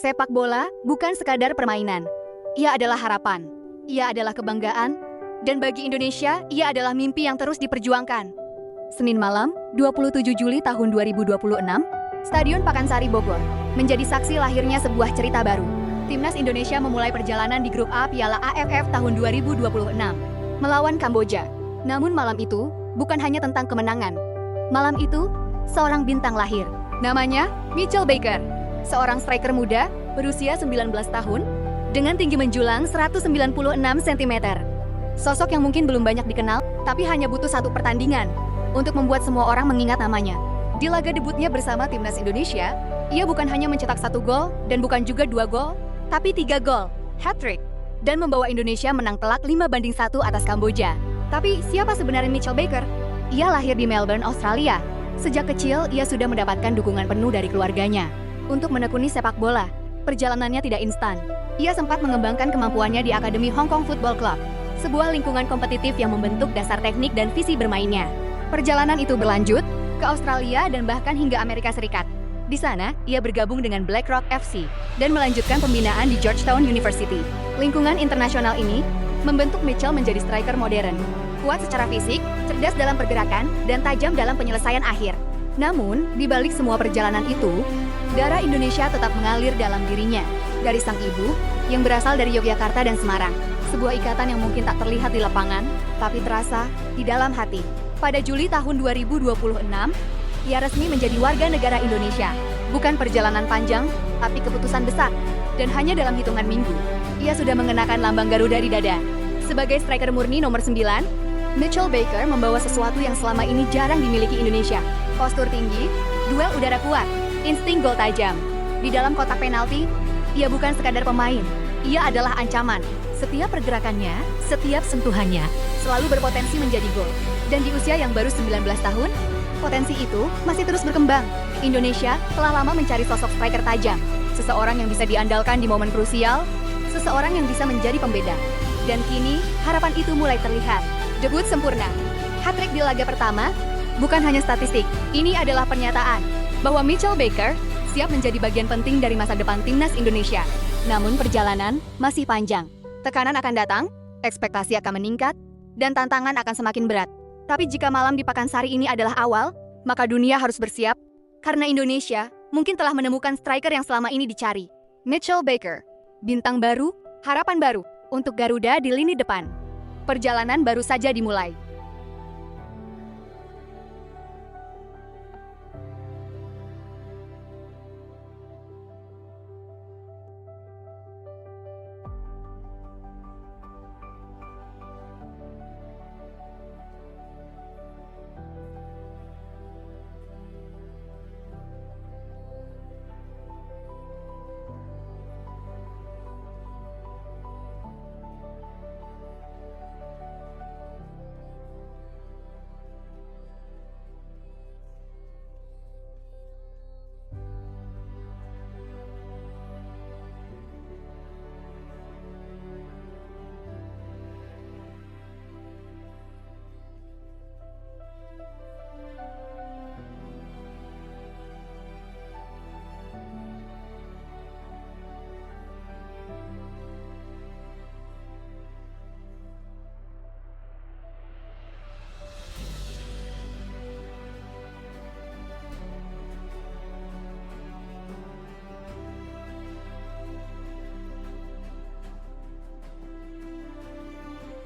Sepak bola bukan sekadar permainan. Ia adalah harapan. Ia adalah kebanggaan. Dan bagi Indonesia, ia adalah mimpi yang terus diperjuangkan. Senin malam, 27 Juli tahun 2026, Stadion Pakansari Bogor menjadi saksi lahirnya sebuah cerita baru. Timnas Indonesia memulai perjalanan di grup A Piala AFF tahun 2026 melawan Kamboja. Namun malam itu bukan hanya tentang kemenangan. Malam itu, seorang bintang lahir. Namanya Mitchell Baker. Seorang striker muda berusia 19 tahun dengan tinggi menjulang 196 cm. Sosok yang mungkin belum banyak dikenal, tapi hanya butuh satu pertandingan untuk membuat semua orang mengingat namanya. Di laga debutnya bersama Timnas Indonesia, ia bukan hanya mencetak 1 gol dan bukan juga 2 gol, tapi 3 gol, hat-trick, dan membawa Indonesia menang telak 5-1 atas Kamboja. Tapi siapa sebenarnya Mitchell Baker? Ia lahir di Melbourne, Australia. Sejak kecil, ia sudah mendapatkan dukungan penuh dari keluarganya. Untuk menekuni sepak bola, perjalanannya tidak instan. Ia sempat mengembangkan kemampuannya di Akademi Hong Kong Football Club, sebuah lingkungan kompetitif yang membentuk dasar teknik dan visi bermainnya. Perjalanan itu berlanjut ke Australia dan bahkan hingga Amerika Serikat. Di sana, ia bergabung dengan BlackRock FC dan melanjutkan pembinaan di Georgetown University. Lingkungan internasional ini membentuk Mitchell menjadi striker modern, kuat secara fisik, cerdas dalam pergerakan, dan tajam dalam penyelesaian akhir. Namun, di balik semua perjalanan itu, darah Indonesia tetap mengalir dalam dirinya. Dari sang ibu, yang berasal dari Yogyakarta dan Semarang. Sebuah ikatan yang mungkin tak terlihat di lapangan, tapi terasa di dalam hati. Pada Juli tahun 2026, ia resmi menjadi warga negara Indonesia. Bukan perjalanan panjang, tapi keputusan besar. Dan hanya dalam hitungan minggu, ia sudah mengenakan lambang Garuda di dada. Sebagai striker murni nomor 9, Mitchell Baker membawa sesuatu yang selama ini jarang dimiliki Indonesia. Postur tinggi, duel udara kuat, insting gol tajam. Di dalam kotak penalti, ia bukan sekadar pemain. Ia adalah ancaman. Setiap pergerakannya, setiap sentuhannya, selalu berpotensi menjadi gol. Dan di usia yang baru 19 tahun, potensi itu masih terus berkembang. Indonesia telah lama mencari sosok striker tajam. Seseorang yang bisa diandalkan di momen krusial, seseorang yang bisa menjadi pembeda. Dan kini, harapan itu mulai terlihat. Debut sempurna. Hat-trick di laga pertama, bukan hanya statistik. Ini adalah pernyataan bahwa Mitchell Baker siap menjadi bagian penting dari masa depan Timnas Indonesia. Namun perjalanan masih panjang. Tekanan akan datang, ekspektasi akan meningkat, dan tantangan akan semakin berat. Tapi jika malam di Pakansari ini adalah awal, maka dunia harus bersiap, karena Indonesia mungkin telah menemukan striker yang selama ini dicari. Mitchell Baker, bintang baru, harapan baru, untuk Garuda di lini depan. Perjalanan baru saja dimulai.